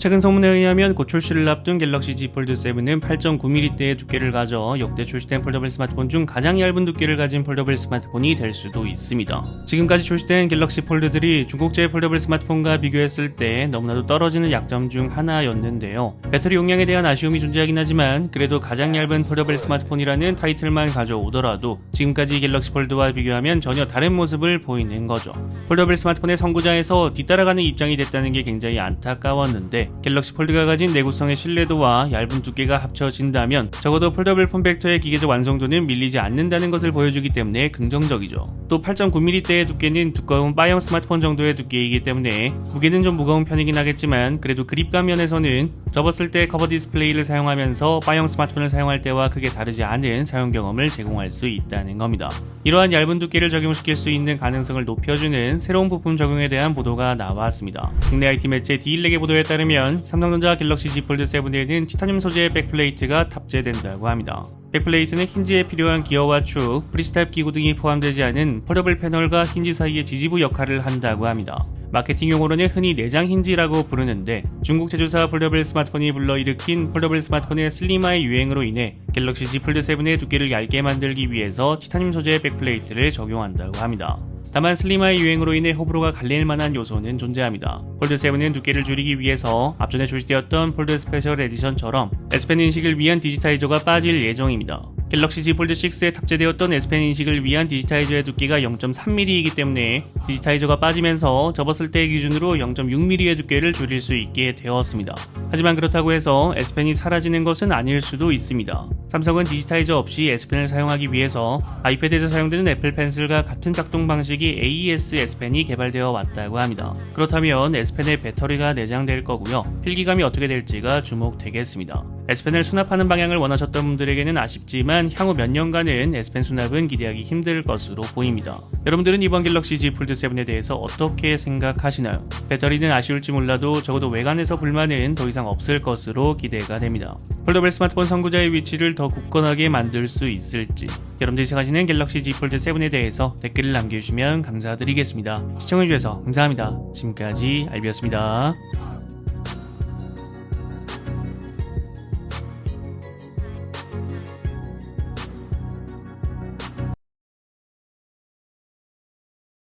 최근 소문에 의하면 곧 출시를 앞둔 갤럭시 Z 폴드 7은 8.9mm대의 두께를 가져 역대 출시된 폴더블 스마트폰 중 가장 얇은 두께를 가진 폴더블 스마트폰이 될 수도 있습니다. 지금까지 출시된 갤럭시 폴드들이 중국제 폴더블 스마트폰과 비교했을 때 너무나도 떨어지는 약점 중 하나였는데요. 배터리 용량에 대한 아쉬움이 존재하긴 하지만 그래도 가장 얇은 폴더블 스마트폰이라는 타이틀만 가져오더라도 지금까지 갤럭시 폴드와 비교하면 전혀 다른 모습을 보이는 거죠. 폴더블 스마트폰의 선구자에서 뒤따라가는 입장이 됐다는 게 굉장히 안타까웠는데 갤럭시 폴드가 가진 내구성의 신뢰도와 얇은 두께가 합쳐진다면 적어도 폴더블 폼팩터의 기계적 완성도는 밀리지 않는다는 것을 보여주기 때문에 긍정적이죠. 또 8.9mm대의 두께는 두꺼운 바형 스마트폰 정도의 두께이기 때문에 무게는 좀 무거운 편이긴 하겠지만 그래도 그립감 면에서는 접었을 때 커버 디스플레이를 사용하면서 바형 스마트폰을 사용할 때와 크게 다르지 않은 사용 경험을 제공할 수 있다는 겁니다. 이러한 얇은 두께를 적용시킬 수 있는 가능성을 높여주는 새로운 부품 적용에 대한 보도가 나왔습니다. 국내 IT 매체 디일렉의 보도에 따르면 삼성전자 갤럭시 Z 폴드 7에는 티타늄 소재의 백플레이트가 탑재된다고 합니다. 백플레이트는 힌지에 필요한 기어와 축, 브릿지 타입 기구 등이 포함되지 않은 폴더블 패널과 힌지 사이의 지지부 역할을 한다고 합니다. 마케팅 용어로는 흔히 내장 힌지라고 부르는데 중국 제조사 폴더블 스마트폰이 불러일으킨 폴더블 스마트폰의 슬림화의 유행으로 인해 갤럭시 Z 폴드 7의 두께를 얇게 만들기 위해서 티타늄 소재의 백플레이트를 적용한다고 합니다. 다만 슬림화의 유행으로 인해 호불호가 갈릴 만한 요소는 존재합니다. 폴드 7은 두께를 줄이기 위해서 앞전에 출시되었던 폴드 스페셜 에디션처럼 S펜 인식을 위한 디지타이저가 빠질 예정입니다. 갤럭시 Z 폴드 6에 탑재되었던 S펜 인식을 위한 디지타이저의 두께가 0.3mm이기 때문에 디지타이저가 빠지면서 접었을 때 기준으로 0.6mm의 두께를 줄일 수 있게 되었습니다. 하지만 그렇다고 해서 S펜이 사라지는 것은 아닐 수도 있습니다. 삼성은 디지타이저 없이 S펜을 사용하기 위해서 아이패드에서 사용되는 애플 펜슬과 같은 작동 방식이 AES S펜이 개발되어 왔다고 합니다. 그렇다면 S펜에 배터리가 내장될 거고요. 필기감이 어떻게 될지가 주목되겠습니다. S펜을 수납하는 방향을 원하셨던 분들에게는 아쉽지만 향후 몇 년간은 S펜 수납은 기대하기 힘들 것으로 보입니다. 여러분들은 이번 갤럭시 Z 폴드 7에 대해서 어떻게 생각하시나요? 배터리는 아쉬울지 몰라도 적어도 외관에서 불만은 더 이상 없을 것으로 기대가 됩니다. 폴더블 스마트폰 선구자의 위치를 더 굳건하게 만들 수 있을지 여러분들이 생각하시는 갤럭시 Z 폴드 7에 대해서 댓글을 남겨주시면 감사드리겠습니다. 시청해주셔서 감사합니다. 지금까지 알비였습니다.